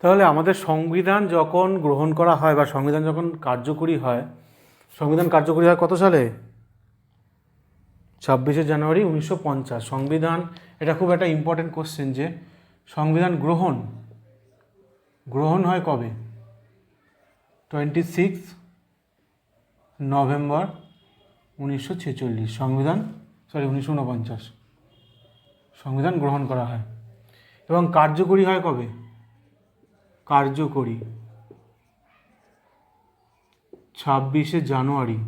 তাহলে আমাদের সংবিধান যখন গ্রহণ করা হয় বা সংবিধান যখন কার্যকরী হয়, সংবিধান কার্যকরী হয় কত সালে? 26শে জানুয়ারি 1950। সংবিধান, এটা খুব একটা ইম্পর্টেন্ট কোশ্চেন যে সংবিধান গ্রহণ হয় কবে? 26 নভেম্বর 1946। 1949 সংবিধান গ্রহণ করা হয় এবং কার্যকরী হয় কবে? কার্যকরী 26শে জানুয়ারি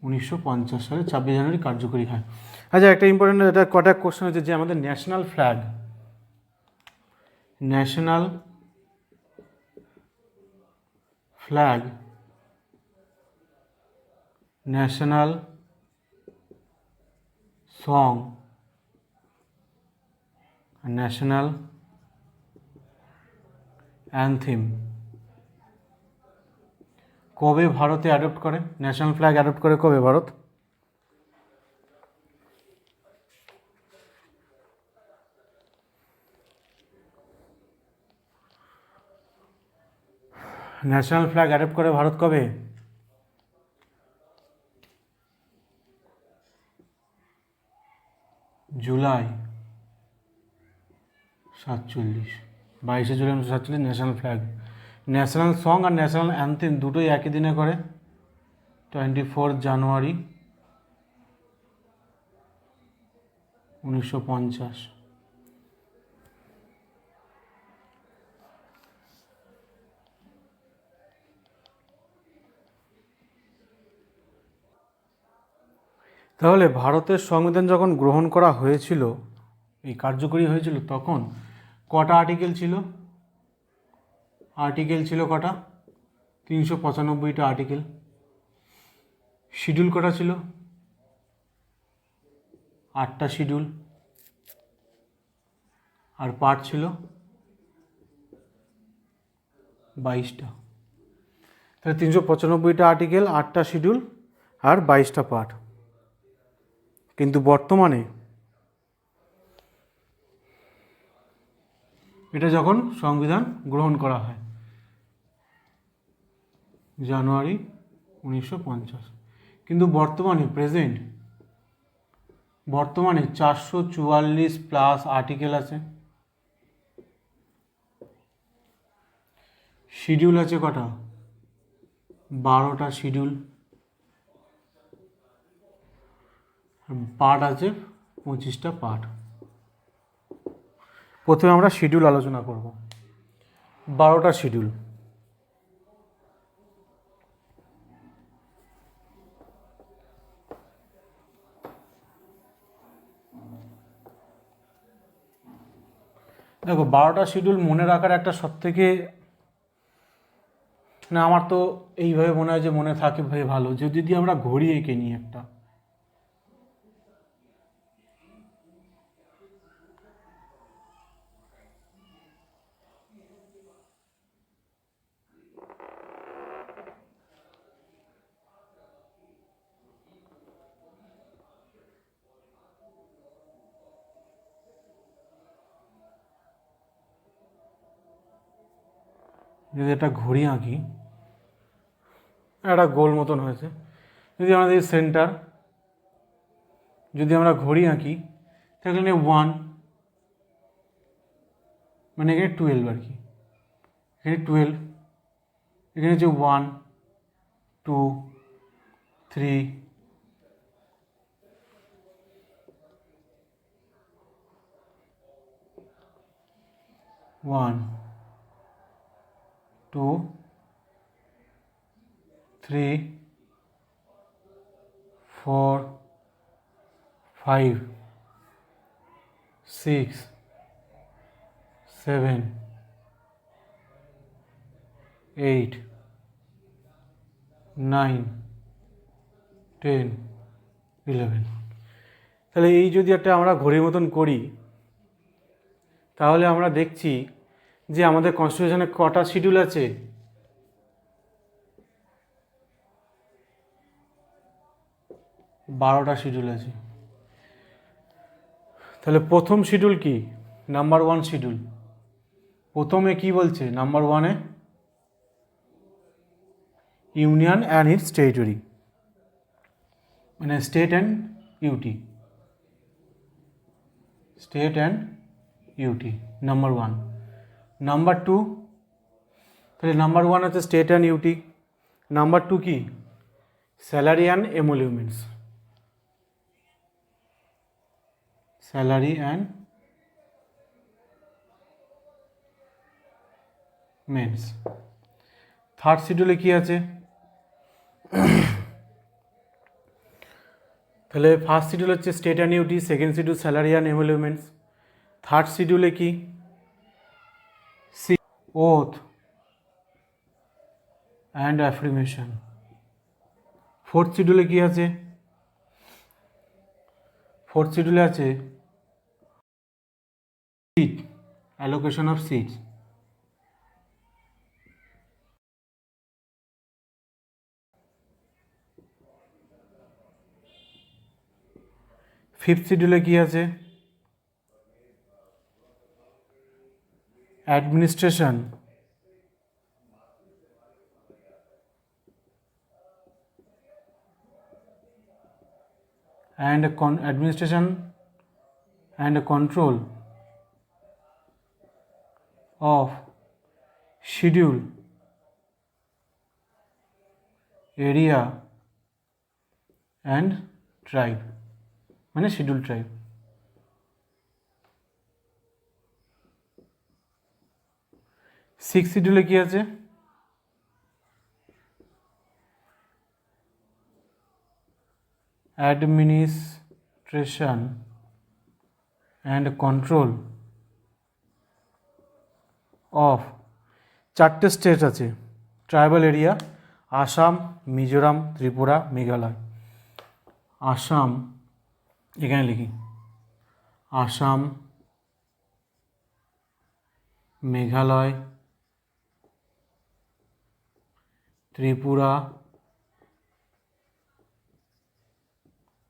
1950 সালে 26 জানুয়ারি কার্যকরী হয়। আচ্ছা, একটা ইম্পর্টেন্ট, এটা কটা কোশ্চেন হচ্ছে যে আমাদের national flag national song, national anthem কবে ভারতে অ্যাডপ্ট করে? ন্যাশনাল ফ্ল্যাগ অ্যাডপ্ট করে কবে ভারত? ন্যাশনাল ফ্ল্যাগ অ্যাডপ্ট করে ভারত কবে? জুলাই 47, 22শে July 1947 national flag. National song আর ন্যাশনাল অ্যানথেম দুটোই একই দিনে করে, 24 জানুয়ারি 1950। তাহলে ভারতের সংবিধান যখন গ্রহণ করা হয়েছিল, এই কার্যকরী হয়েছিল, তখন কটা আর্টিকেল ছিল? আর্টিকেল ছিল কটা? 395টা আর্টিকেল। শিডিউল কটা ছিল? 8টা শিডিউল। আর পার্ট ছিল 22টা। তাহলে 395টা আর্টিকেল, 8টা শিডিউল আর 22টা পার্ট। কিন্তু বর্তমানে এটা যখন সংবিধান গ্রহণ করা হয় জানুয়ারি 1950, কিন্তু বর্তমানে 444 প্লাস আর্টিকেল আছে। শিডিউল আছে কটা? 12টা শিডিউল। পার্ট আছে 25টা পার্ট। প্রথমে আমরা শিডিউল আলোচনা করব। 12টা শিডিউল। দেখো, 12টা শিডিউল মনে রাখার একটা সবথেকে, না আমার তো এইভাবে মনে হয় যে মনে থাকে ভাই ভালো, যদি আমরা ঘড়ি এঁকে নিই একটা, যদি একটা ঘড়ি আঁকি, একটা গোল মতন হয়েছে, যদি আমাদের সেন্টার, যদি আমরা ঘড়ি আঁকি তাহলে 1, মানে এখানে 12 আর কি, এখানে 12, এখানে হচ্ছে 1, 2, 3, 1, 2, 3, 4, 5, 6, 7, 8, 9, 10, 11। তাহলে এই যদি একটা আমরা ঘড়ির মতন করি, তাহলে আমরা দেখছি যে আমাদের কনস্টিটিউশনে কটা শিডিউল আছে? 12টা শিডিউল আছে। তাহলে প্রথম শিডিউল কি? নাম্বার ওয়ান শিডিউল প্রথমে কি বলছে? নাম্বার ওয়ানে ইউনিয়ন অ্যান্ড ইটস টেরিটরি, মানে state and UT, state and UT number one. Number two, তাহলে নাম্বার ওয়ান হচ্ছে state and UT, number two কি? Salary and emoluments, salary and mens. Third শিডিউলে কি আছে? তাহলে ফার্স্ট শিডিউল হচ্ছে state and UT, second schedule salary and emoluments, third শিডিউলে কি? Oath and affirmation. ফোর্থ শিডিউলে কি আছে? ফোর্থ শিডিউলে আছে seat, allocation of seats. Fifth শিডিউলে কি আছে? Administration and administration and control of schedule area and tribe, মানে শিডিউল ট্রাইব। সিক্স শিডিউলে কি আছে? অ্যাডমিনিস্ট্রেশন অ্যান্ড কন্ট্রোল অফ, চারটে স্টেট আছে ট্রাইবাল এরিয়া, আসাম, মিজোরাম, ত্রিপুরা, মেঘালয়। আসাম, এখানে লিখি আসাম, মেঘালয়, ত্রিপুরা,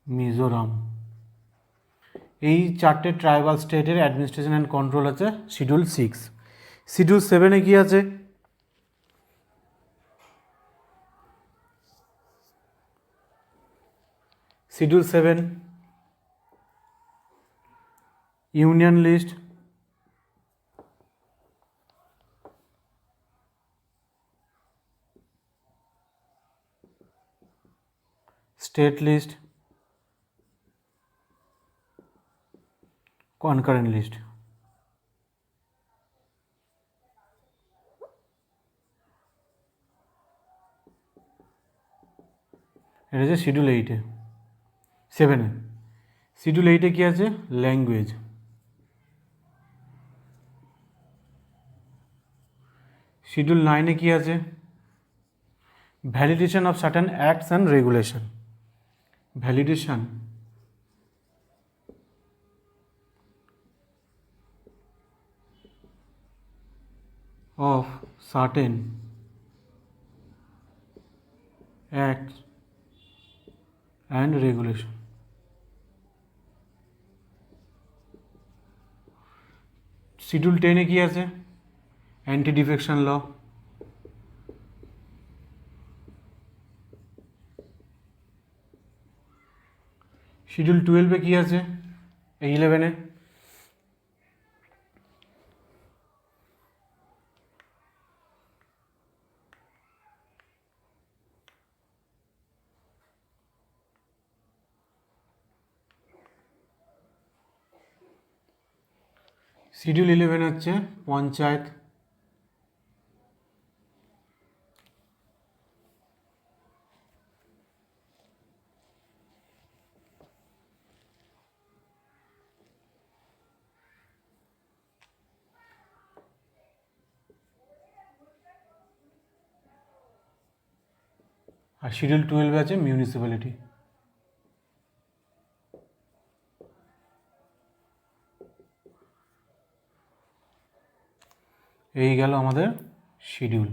মিজোরাম, এই চারটে ট্রাইবাল স্টেটের অ্যাডমিনিস্ট্রেশন অ্যান্ড কন্ট্রোল আছে শিডিউল সিক্স। শিডিউল সেভেনে কি আছে? Schedule seven union list, state list, concurrent list. এটা হচ্ছে শিডিউল এইটে, সেভেনে। শিডিউল এইটে কি আছে? ল্যাঙ্গুয়েজ। শিডিউল নাইনে কি আছে? Validation of certain acts and regulation, validation of certain acts and regulation. Schedule টেনে কি আছে? অ্যান্টি ডিফেকশন ল। শিডিউল টুয়েলভে কি আছে? এই 11-এ শিডিউল 11 হচ্ছে পঞ্চায়েত। আর শিডিউল 12 আছে মিউনিসিপ্যালিটি। এই গেল আমাদের শিডিউল।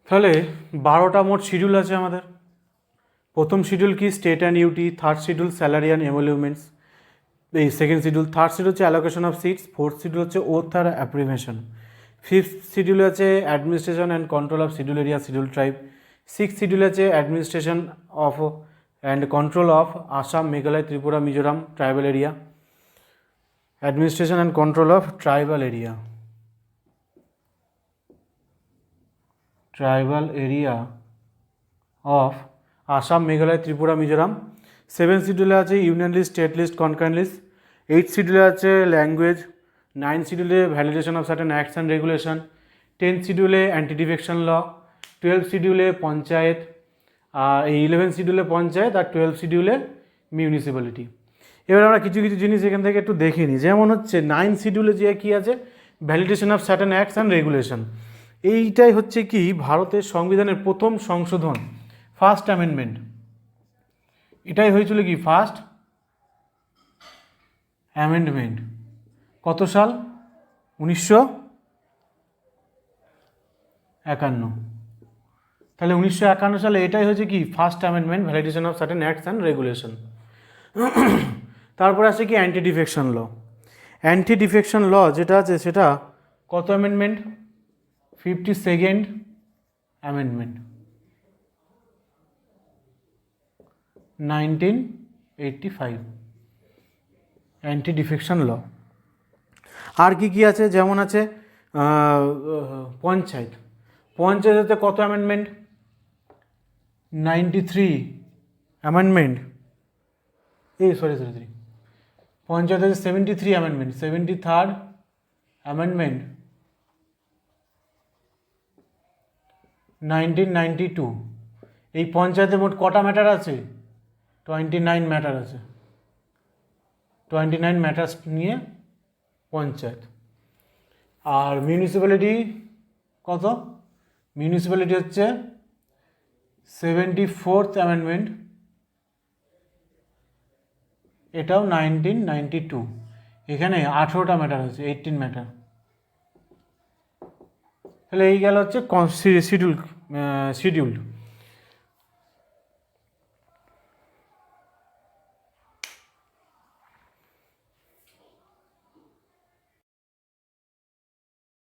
তাহলে 12টা মোট শিডিউল আছে আমাদের। প্রথম শিডিউল কি state and UT, third schedule salary and emoluments, এই সেকেন্ড শিডিউল, থার্ড শিডিউল হচ্ছে allocation of seats, fourth schedule হচ্ছে ওথ আর অ্যাপ্রিমেশন, ফিফথ শিডিউল আছে administration and control of schedule area schedule tribe, six schedule আছে administration of and control of Assam Meghalaya Tripura Mizoram tribal area, administration and control of tribal area, of Assam Meghalaya Tripura Mizoram. Seven শিডিউলে আছে union list, state list, concurrent list. Eight শিডিউলে আছে language. Nine শিডিউলে validation of certain acts and regulation. Tenth শিডিউলে anti defection law. 12 শিডিউলে পঞ্চায়েত, আর এই 11 শিডিউলে পঞ্চায়েত, আর 12 শিডিউলে municipality. এবার আমরা কিছু কিছু জিনিস এখান থেকে একটু দেখে নিই। যেমন হচ্ছে 9 শিডিউলে যে কী আছে, validation of certain acts and regulation. এইটাই হচ্ছে কি ভারতের সংবিধানের প্রথম সংশোধন, ফার্স্ট অ্যামেন্ডমেন্ট। এটাই হয়েছিল কি ফার্স্ট অ্যামেন্ডমেন্ট। কত সাল? 1951। তাহলে 1951 সালে এটাই হয়েছে কি first amendment, validation of certain acts and regulation. তারপরে আছে কি anti defection law. Anti defection law যেটা আছে সেটা কত amendment? 52nd amendment, 1985, anti defection law. আর কি কি আছে? যেমন আছে পঞ্চায়েত। পঞ্চায়েতে কত অ্যামেন্ডমেন্ট? 93 অ্যামেন্ডমেন্ট। সরি, পঞ্চায়েত আছে 73 অ্যামেন্ডমেন্ট, 73rd অ্যামেন্ডমেন্ট, 1992। এই পঞ্চায়েতে মোট কটা ম্যাটার আছে? 29 ম্যাটার আছে। 29 ম্যাটার্স নিয়ে পঞ্চায়েত। আর মিউনিসিপ্যালিটি কত? মিউনিসিপ্যালিটি হচ্ছে 74th অ্যামেন্ডমেন্ট, এটাও 1992। এখানে 18টা ম্যাটার আছে, 18 ম্যাটার। তাহলে এই গেল হচ্ছে শিডিউল।